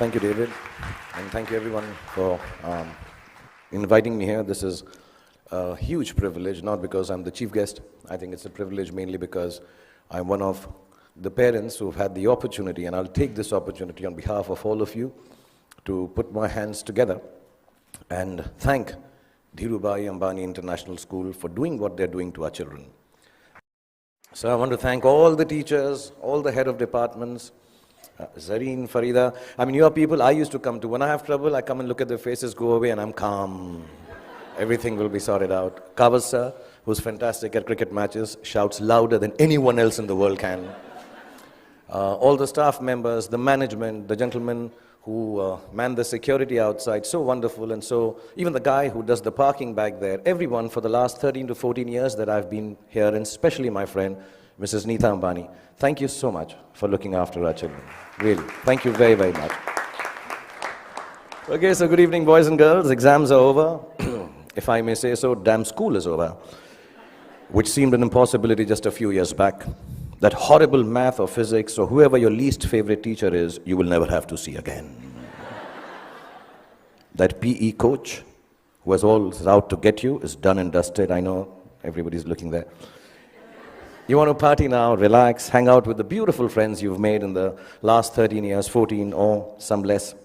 Thank you, David, and thank you everyone for inviting me here. This is a huge privilege, not because I'm the chief guest. I think it's a privilege mainly because I'm one of the parents who've had the opportunity, and I'll take this opportunity on behalf of all of you to put my hands together and thank Dhirubhai Ambani International School for doing what they're doing to our children. So I want to thank all the teachers, all the head of departments, Zareen, Farida. I mean, you are people I used to come to. When I have trouble, I come and look at their faces, go away, and I'm calm. Everything will be sorted out. Kavas sir, who's fantastic at cricket matches, shouts louder than anyone else in the world can. All the staff members, the management, the gentlemen who man the security outside, so wonderful. And so even the guy who does the parking back there, everyone for the last 13 to 14 years that I've been here, and especially my friend, Mrs. Neeta Ambani, thank you so much for looking after our children. Really, thank you very, very much. Okay, so good evening, boys and girls. Exams are over. If I may say so, damn school is over, which seemed an impossibility just a few years back. That horrible math or physics or whoever your least favorite teacher is, you will never have to see again. That PE coach who was always out to get you is done and dusted. I know everybody's looking there. You want to party now, relax, hang out with the beautiful friends you've made in the last 13 years, 14 or some less.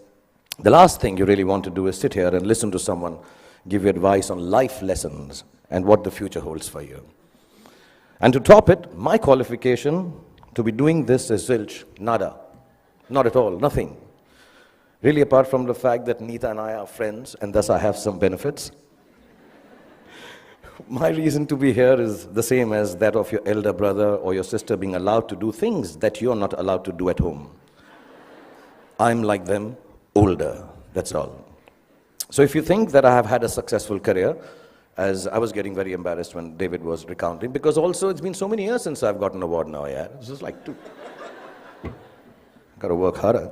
The last thing you really want to do is sit here and listen to someone give you advice on life lessons and what the future holds for you. And to top it, my qualification to be doing this is zilch, nada. Not at all, nothing. Really, apart from the fact that Neeta and I are friends, and thus I have some benefits. My reason to be here is the same as that of your elder brother or your sister being allowed to do things that you're not allowed to do at home. I'm like them, older, that's all. So if you think that I have had a successful career, as I was getting very embarrassed when David was recounting, because also it's been so many years since I've got an award now, yeah. This is like got to work harder.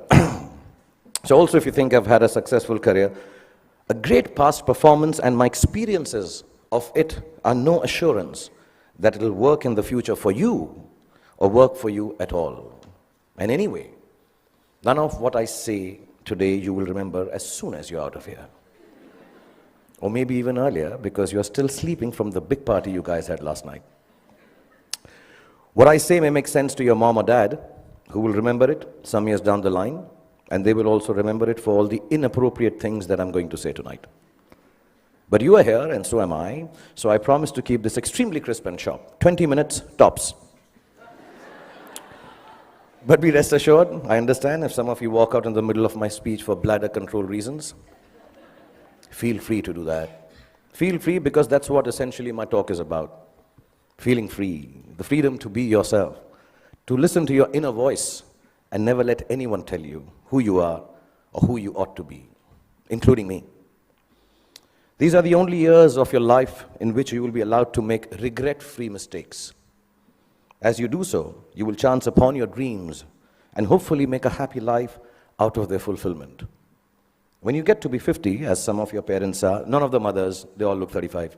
So also if you think I've had a successful career, a great past performance and my experiences of it are no assurance that it'll work in the future for you or work for you at all. And anyway, none of what I say today you will remember as soon as you're out of here. Or maybe even earlier, because you're still sleeping from the big party you guys had last night. What I say may make sense to your mom or dad, who will remember it some years down the line, and they will also remember it for all the inappropriate things that I'm going to say tonight. But you are here, and so am I, so I promise to keep this extremely crisp and sharp. 20 minutes, tops. But be rest assured, I understand if some of you walk out in the middle of my speech for bladder control reasons. Feel free to do that. Feel free, because that's what essentially my talk is about. Feeling free, the freedom to be yourself, to listen to your inner voice and never let anyone tell you who you are or who you ought to be, including me. These are the only years of your life in which you will be allowed to make regret-free mistakes. As you do so, you will chance upon your dreams and hopefully make a happy life out of their fulfillment. When you get to be 50, as some of your parents are, none of the mothers, they all look 35.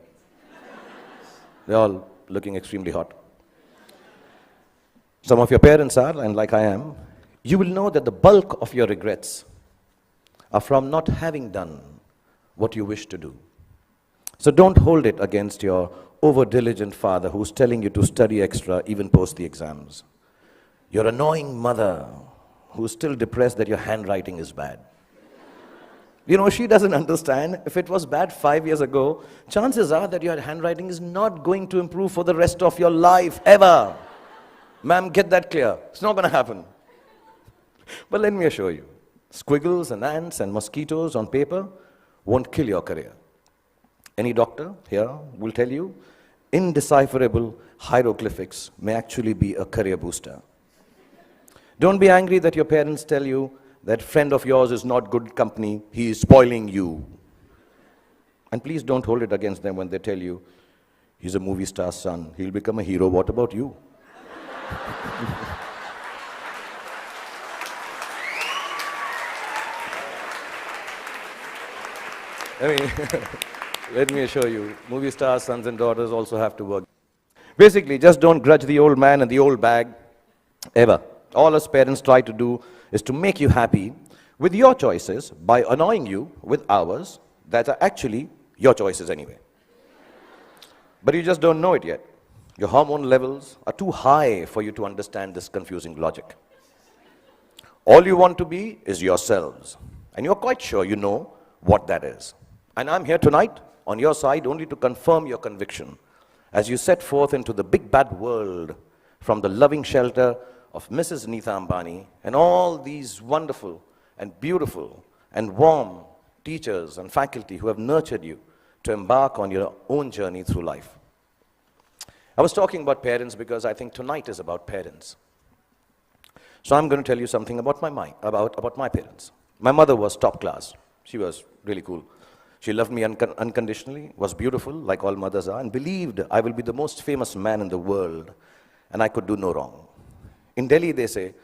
They're all looking extremely hot. Some of your parents are, and like I am, you will know that the bulk of your regrets are from not having done what you wish to do. So don't hold it against your over-diligent father who's telling you to study extra even post the exams. Your annoying mother who's still depressed that your handwriting is bad. You know, she doesn't understand. If it was bad 5 years ago, chances are that your handwriting is not going to improve for the rest of your life, ever. Ma'am, get that clear. It's not going to happen. But let me assure you, squiggles and ants and mosquitoes on paper won't kill your career. Any doctor here will tell you, indecipherable hieroglyphics may actually be a career booster. Don't be angry that your parents tell you that friend of yours is not good company, he is spoiling you. And please don't hold it against them when they tell you, he's a movie star's son, he'll become a hero, what about you? I mean, let me assure you, movie stars, sons and daughters also have to work. Basically, just don't grudge the old man and the old bag, ever. All us parents try to do is to make you happy with your choices by annoying you with hours that are actually your choices anyway. But you just don't know it yet. Your hormone levels are too high for you to understand this confusing logic. All you want to be is yourselves, and you're quite sure you know what that is. And I'm here tonight on your side only to confirm your conviction as you set forth into the big bad world from the loving shelter of Mrs. Neeta Ambani and all these wonderful and beautiful and warm teachers and faculty who have nurtured you to embark on your own journey through life. I was talking about parents because I think tonight is about parents. So I'm going to tell you something about my parents. My mother was top class. She was really cool. She loved me unconditionally, was beautiful, like all mothers are, and believed I will be the most famous man in the world, and I could do no wrong. In Delhi, they say,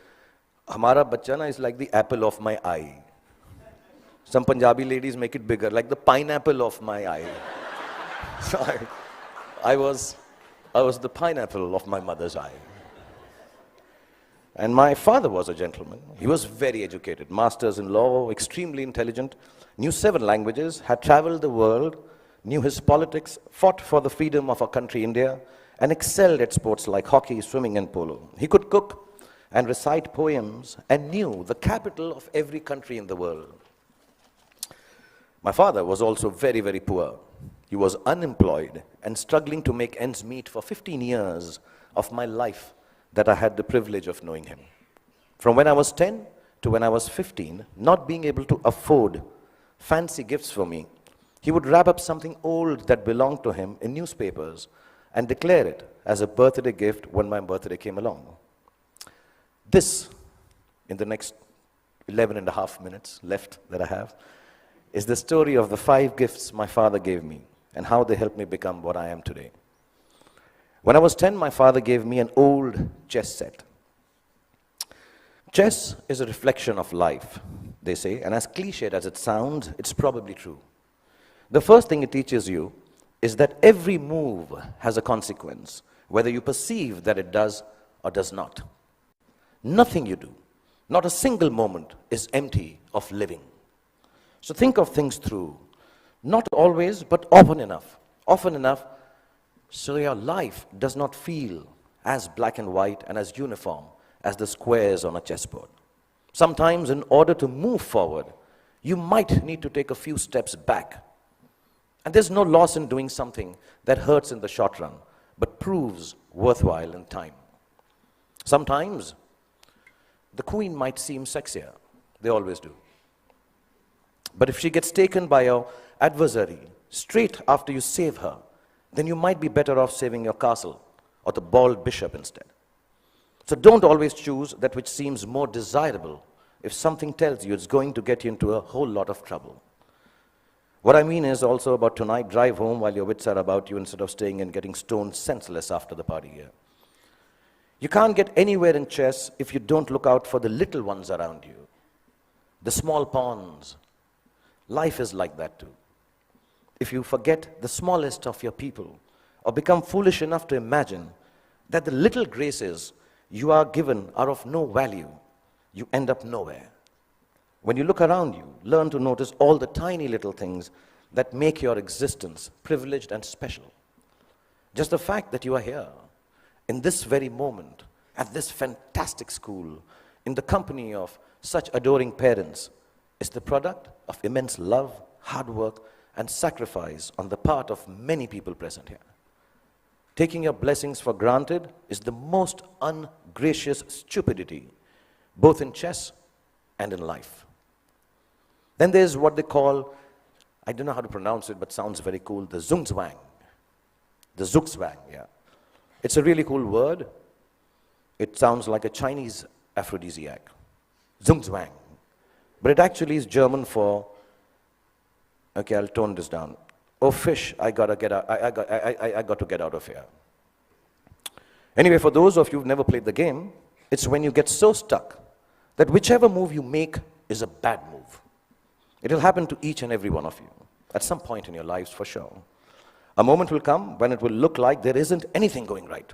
"Hamara bachcha na is like the apple of my eye." Some Punjabi ladies make it bigger, like the pineapple of my eye. So I was the pineapple of my mother's eye. And my father was a gentleman. He was very educated, masters in law, extremely intelligent, knew 7 languages, had traveled the world, knew his politics, fought for the freedom of our country, India, and excelled at sports like hockey, swimming, and polo. He could cook and recite poems and knew the capital of every country in the world. My father was also very, very poor. He was unemployed and struggling to make ends meet for 15 years of my life that I had the privilege of knowing him. From when I was 10 to when I was 15, not being able to afford fancy gifts for me, he would wrap up something old that belonged to him in newspapers and declare it as a birthday gift when my birthday came along. This, in the next 11 and a half minutes left that I have, is the story of the 5 gifts my father gave me and how they helped me become what I am today. When I was 10, my father gave me an old chess set. Chess is a reflection of life, they say, and as cliched as it sounds, it's probably true. The first thing it teaches you is that every move has a consequence, whether you perceive that it does or does not. Nothing you do, not a single moment, is empty of living. So think of things through, not always, but often enough. Often enough, so your life does not feel as black and white and as uniform as the squares on a chessboard. Sometimes, in order to move forward, you might need to take a few steps back. And there's no loss in doing something that hurts in the short run, but proves worthwhile in time. Sometimes, the queen might seem sexier. They always do. But if she gets taken by your adversary straight after you save her, then you might be better off saving your castle or the bald bishop instead. So don't always choose that which seems more desirable if something tells you it's going to get you into a whole lot of trouble. What I mean is also about tonight, drive home while your wits are about you instead of staying and getting stoned senseless after the party here. You can't get anywhere in chess if you don't look out for the little ones around you, the small pawns. Life is like that too. If you forget the smallest of your people or become foolish enough to imagine that the little graces you are given are of no value, you end up nowhere. When you look around you, learn to notice all the tiny little things that make your existence privileged and special. Just the fact that you are here, in this very moment, at this fantastic school, in the company of such adoring parents, is the product of immense love, hard work, and sacrifice on the part of many people present here. Taking your blessings for granted is the most ungracious stupidity, both in chess and in life. Then there's what they call, I don't know how to pronounce it, but sounds very cool, the Zugzwang. The Zugzwang, yeah. It's a really cool word. It sounds like a Chinese aphrodisiac. Zugzwang. But it actually is German for, okay, I'll tone this down. Oh, fish, I got to get out of here. Anyway, for those of you who've never played the game, it's when you get so stuck that whichever move you make is a bad move. It'll happen to each and every one of you at some point in your lives for sure. A moment will come when it will look like there isn't anything going right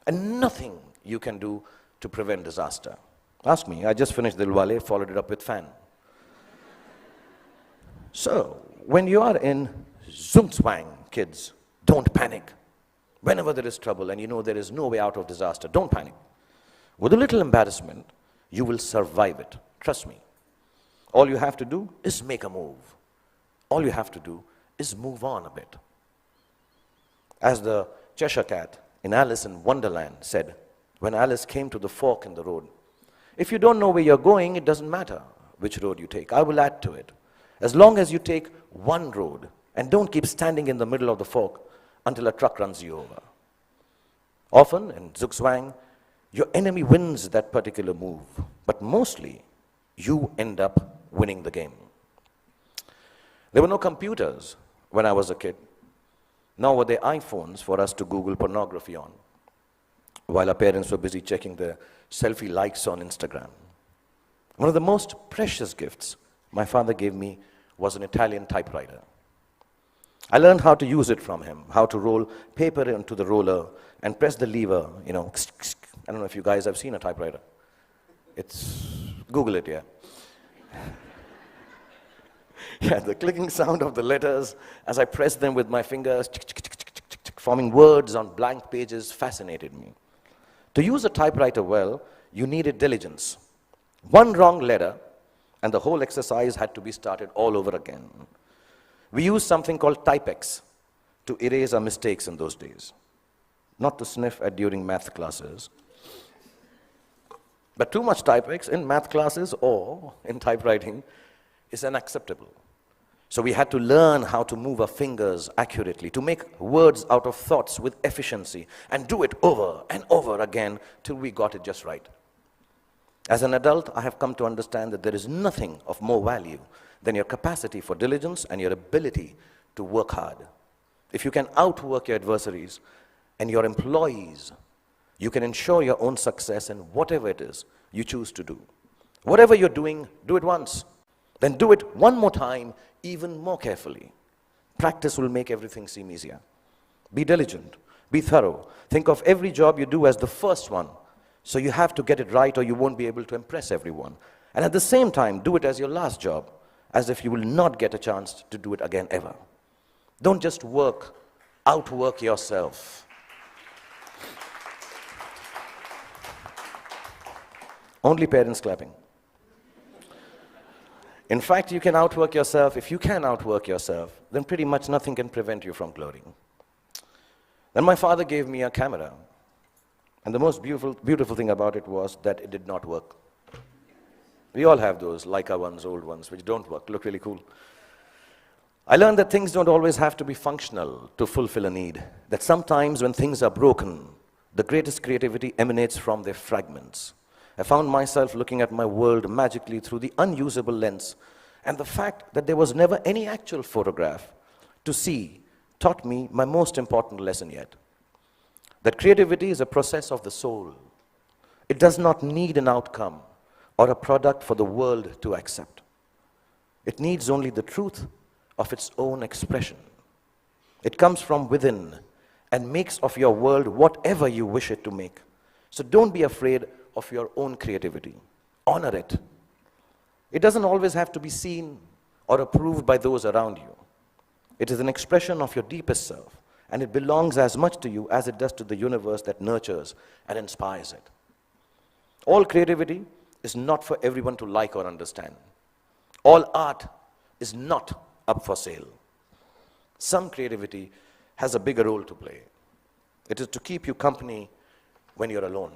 and nothing you can do to prevent disaster. Ask me, I just finished Dilwale, followed it up with Fan. So, when you are in Zugzwang, kids, don't panic. Whenever there is trouble and you know there is no way out of disaster, don't panic. With a little embarrassment, you will survive it. Trust me. All you have to do is make a move. All you have to do is move on a bit. As the Cheshire Cat in Alice in Wonderland said, when Alice came to the fork in the road, if you don't know where you're going, it doesn't matter which road you take. I will add to it. As long as you take one road and don't keep standing in the middle of the fork until a truck runs you over. Often in Zugzwang, your enemy wins that particular move, but mostly you end up winning the game. There were no computers when I was a kid, nor were there iPhones for us to Google pornography on, while our parents were busy checking their selfie likes on Instagram. One of the most precious gifts my father gave me was an Italian typewriter. I learned how to use it from him, how to roll paper into the roller and press the lever, I don't know if you guys have seen a typewriter. Google it, yeah. Yeah, the clicking sound of the letters as I pressed them with my fingers, forming words on blank pages, fascinated me. To use a typewriter well, you needed diligence. One wrong letter, and the whole exercise had to be started all over again. We used something called Typex to erase our mistakes in those days. Not to sniff at during math classes. But too much Typex in math classes or in typewriting is unacceptable. So we had to learn how to move our fingers accurately, to make words out of thoughts with efficiency, and do it over and over again till we got it just right. As an adult, I have come to understand that there is nothing of more value than your capacity for diligence and your ability to work hard. If you can outwork your adversaries and your employees, you can ensure your own success in whatever it is you choose to do. Whatever you're doing, do it once. Then do it one more time, even more carefully. Practice will make everything seem easier. Be diligent. Be thorough. Think of every job you do as the first one. So you have to get it right or you won't be able to impress everyone. And at the same time, do it as your last job, as if you will not get a chance to do it again ever. Don't just outwork yourself. Only parents clapping. In fact, you can outwork yourself. If you can outwork yourself, then pretty much nothing can prevent you from glorying. Then my father gave me a camera. And the most beautiful thing about it was that it did not work. We all have those Leica ones, old ones, which don't work, look really cool. I learned that things don't always have to be functional to fulfill a need. That sometimes when things are broken, the greatest creativity emanates from their fragments. I found myself looking at my world magically through the unusable lens, and the fact that there was never any actual photograph to see taught me my most important lesson yet. That creativity is a process of the soul. It does not need an outcome or a product for the world to accept. It needs only the truth of its own expression. It comes from within and makes of your world whatever you wish it to make. So don't be afraid of your own creativity. Honor it. It doesn't always have to be seen or approved by those around you. It is an expression of your deepest self, and it belongs as much to you as it does to the universe that nurtures and inspires it. All creativity is not for everyone to like or understand. All art is not up for sale. Some creativity has a bigger role to play. It is to keep you company when you're alone,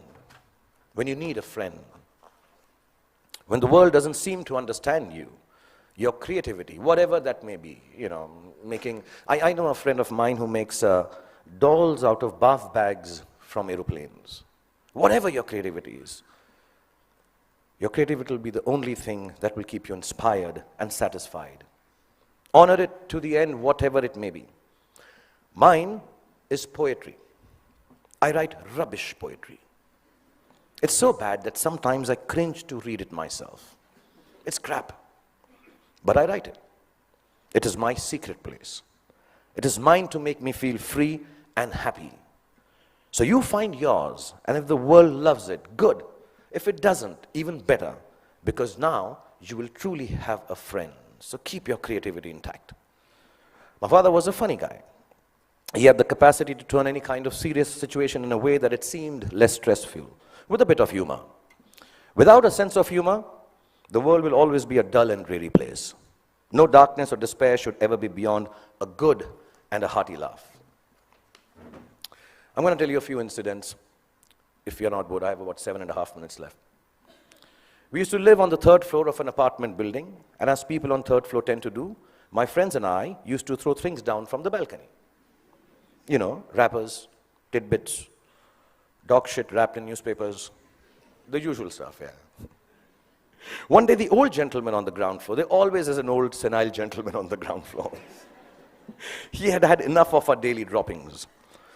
when you need a friend, when the world doesn't seem to understand you. Your creativity, whatever that may be, I know a friend of mine who makes dolls out of bath bags from aeroplanes. Whatever your creativity is, your creativity will be the only thing that will keep you inspired and satisfied. Honor it to the end, whatever it may be. Mine is poetry. I write rubbish poetry. It's so bad that sometimes I cringe to read it myself. It's crap. But I write it. It is my secret place. It is mine to make me feel free and happy. So you find yours, and if the world loves it, good. If it doesn't, even better, because now you will truly have a friend. So keep your creativity intact. My father was a funny guy. He had the capacity to turn any kind of serious situation in a way that it seemed less stressful, with a bit of humor. Without a sense of humor, the world will always be a dull and dreary place. No darkness or despair should ever be beyond a good and a hearty laugh. I'm going to tell you a few incidents. If you're not bored, I have about 7.5 minutes left. We used to live on the 3rd floor of an apartment building, and as people on 3rd floor tend to do, my friends and I used to throw things down from the balcony. You know, wrappers, tidbits, dog shit wrapped in newspapers, the usual stuff, yeah. One day, the old gentleman on the ground floor, there always is an old senile gentleman on the ground floor. He had had enough of our daily droppings.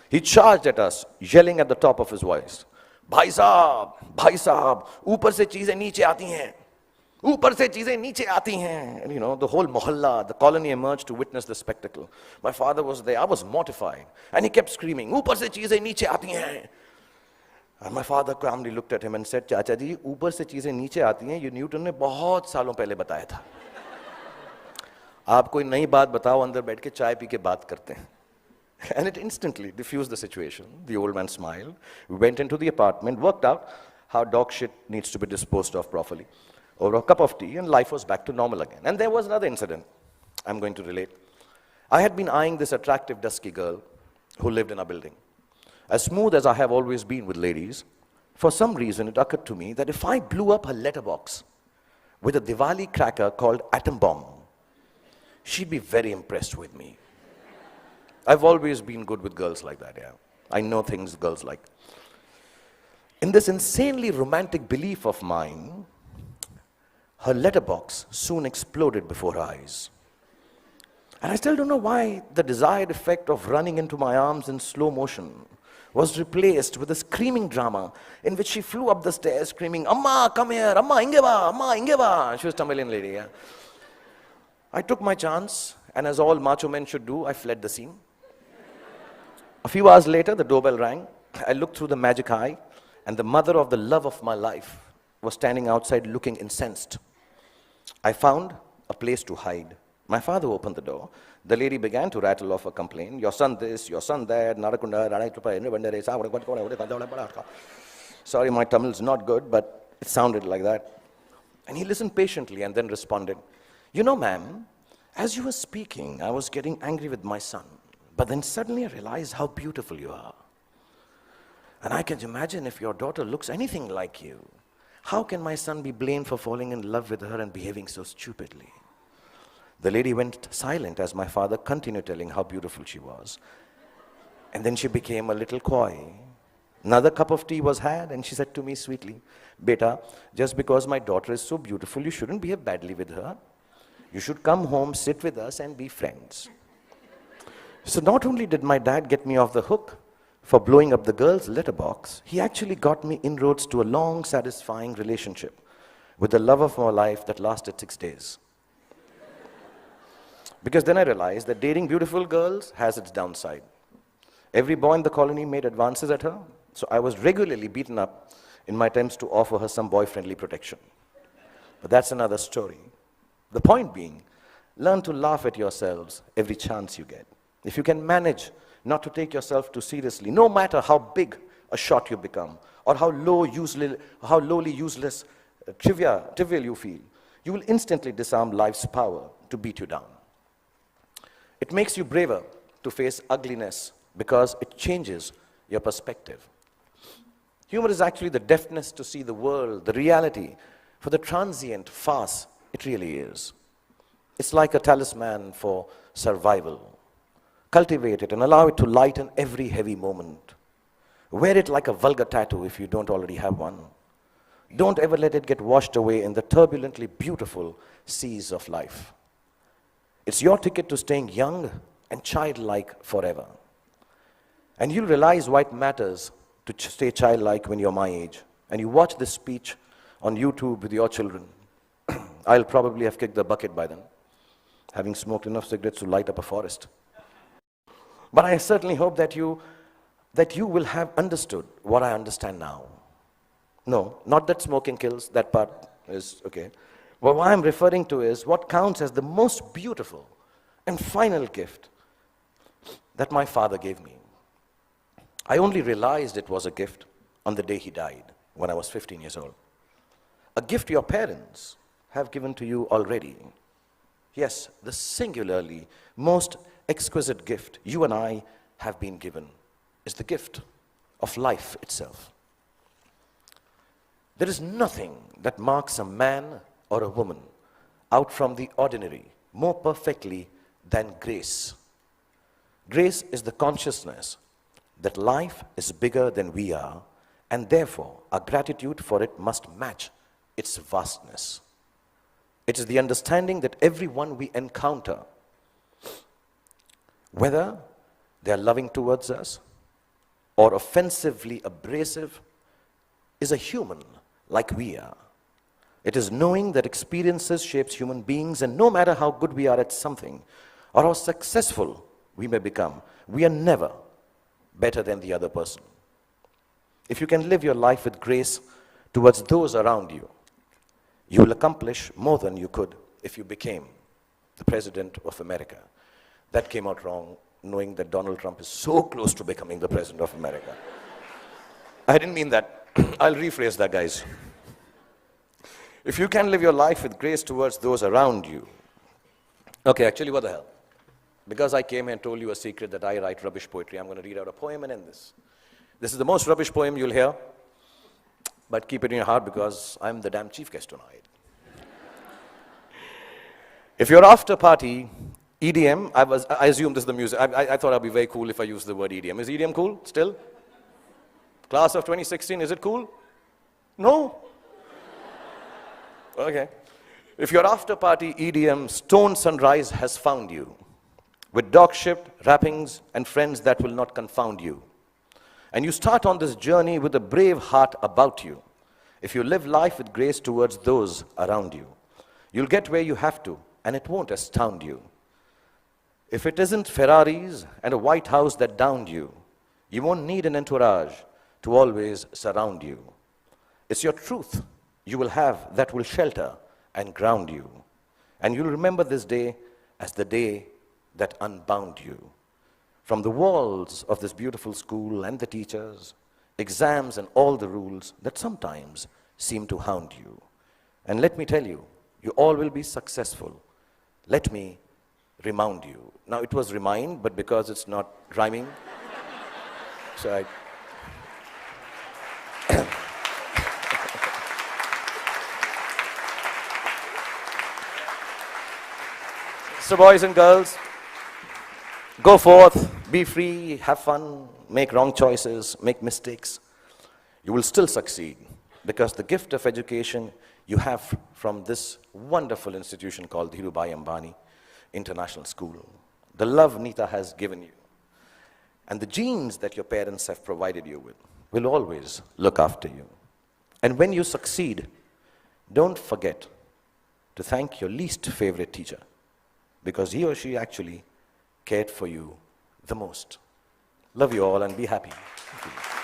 He charged at us, yelling at the top of his voice, भाई साहब, ऊपर से चीजें नीचे आती हैं, ऊपर से चीजें नीचे आती हैं. And you know, the whole mohalla, the colony emerged to witness the spectacle. My father was there, I was mortified, and he kept screaming, ऊपर से चीजें नीचे आती हैं. And my father calmly looked at him and said, चाचा जी, ऊपर से चीजें नीचे आती हैं, ये न्यूटन ने बहुत सालों पहले बताया था. आप कोई नई बात बताओ, अंदर बैठ के चाय पी के बात करते हैं. And it instantly diffused the situation. The old man smiled. We went into the apartment, worked out how dog shit needs to be disposed of properly. Over a cup of tea, and life was back to normal again. And there was another incident I'm going to relate. I had been eyeing this attractive, dusky girl who lived in our building. As smooth as I have always been with ladies, for some reason it occurred to me that if I blew up her letterbox with a Diwali cracker called Atom Bomb, she'd be very impressed with me. I've always been good with girls like that, yeah. I know things girls like. In this insanely romantic belief of mine, her letterbox soon exploded before her eyes. And I still don't know why the desired effect of running into my arms in slow motion was replaced with a screaming drama in which she flew up the stairs screaming, Amma, come here, Amma, ingeva, Amma, ingeva. She was a Tamilian lady, yeah. I took my chance, and as all macho men should do, I fled the scene. A few hours later, the doorbell rang. I looked through the magic eye, and the mother of the love of my life was standing outside looking incensed. I found a place to hide. My father opened the door. The lady began to rattle off a complaint. Your son this, your son that, sorry, my Tamil is not good, but it sounded like that. And he listened patiently and then responded, you know, ma'am, as you were speaking, I was getting angry with my son. But then suddenly I realized how beautiful you are. And I can imagine if your daughter looks anything like you, how can my son be blamed for falling in love with her and behaving so stupidly? The lady went silent as my father continued telling how beautiful she was. And then she became a little coy. Another cup of tea was had, and she said to me sweetly, Beta, just because my daughter is so beautiful, you shouldn't behave badly with her. You should come home, sit with us, and be friends. So not only did my dad get me off the hook for blowing up the girl's letterbox, he actually got me inroads to a long, satisfying relationship with the love of my life that lasted 6 days. Because then I realized that dating beautiful girls has its downside. Every boy in the colony made advances at her, so I was regularly beaten up in my attempts to offer her some boy-friendly protection. But that's another story. The point being, learn to laugh at yourselves every chance you get. If you can manage not to take yourself too seriously, no matter how big a shot you become, or how lowly, useless, trivial you feel, you will instantly disarm life's power to beat you down. It makes you braver to face ugliness because it changes your perspective. Humor is actually the deafness to see the world, the reality, for the transient farce it really is. It's like a talisman for survival. Cultivate it and allow it to lighten every heavy moment. Wear it like a vulgar tattoo if you don't already have one. Don't ever let it get washed away in the turbulently beautiful seas of life. It's your ticket to staying young and childlike forever. And you'll realize why it matters to stay childlike when you're my age. And you watch this speech on YouTube with your children. I'll probably have kicked the bucket by then, having smoked enough cigarettes to light up a forest. But I certainly hope that you will have understood what I understand now. No, not that smoking kills, that part is okay. Well, what I'm referring to is what counts as the most beautiful and final gift that my father gave me. I only realized it was a gift on the day he died, when I was 15 years old. A gift your parents have given to you already. Yes, the singularly most exquisite gift you and I have been given is the gift of life itself. There is nothing that marks a man or a woman out from the ordinary more perfectly than grace. Grace is the consciousness that life is bigger than we are, and therefore our gratitude for it must match its vastness. It is the understanding that everyone we encounter, whether they are loving towards us or offensively abrasive, is a human like we are. It is knowing that experiences shapes human beings, and no matter how good we are at something or how successful we may become, we are never better than the other person. If you can live your life with grace towards those around you, you will accomplish more than you could if you became the President of America. That came out wrong, knowing that Donald Trump is so close to becoming the President of America. I didn't mean that. I'll rephrase that, guys. If you can live your life with grace towards those around you. Okay, actually, what the hell? Because I came here and told you a secret that I write rubbish poetry, I'm going to read out a poem and end this. This is the most rubbish poem you'll hear, but keep it in your heart because I'm the damn chief guest tonight. If your after party, EDM, I assume this is the music. I thought I'd be very cool if I used the word EDM. Is EDM cool still? Class of 2016, is it cool? No? Okay. If your after party EDM stone sunrise has found you, with dog-shipped wrappings and friends that will not confound you, and you start on this journey with a brave heart about you, if you live life with grace towards those around you, you'll get where you have to, and it won't astound you. If it isn't Ferraris and a White House that downed you, you won't need an entourage to always surround you. It's your truth you will have that will shelter and ground you. And you'll remember this day as the day that unbound you. From the walls of this beautiful school and the teachers, exams and all the rules that sometimes seem to hound you. And let me tell you, you all will be successful. Let me remind you. Now it was remind, but because it's not rhyming, so I... So boys and girls, go forth, be free, have fun, make wrong choices, make mistakes. You will still succeed because the gift of education you have from this wonderful institution called Dhirubhai Ambani International School. The love Neeta has given you and the genes that your parents have provided you with will always look after you. And when you succeed, don't forget to thank your least favorite teacher because he or she actually cared for you the most. Love you all and be happy. Thank you.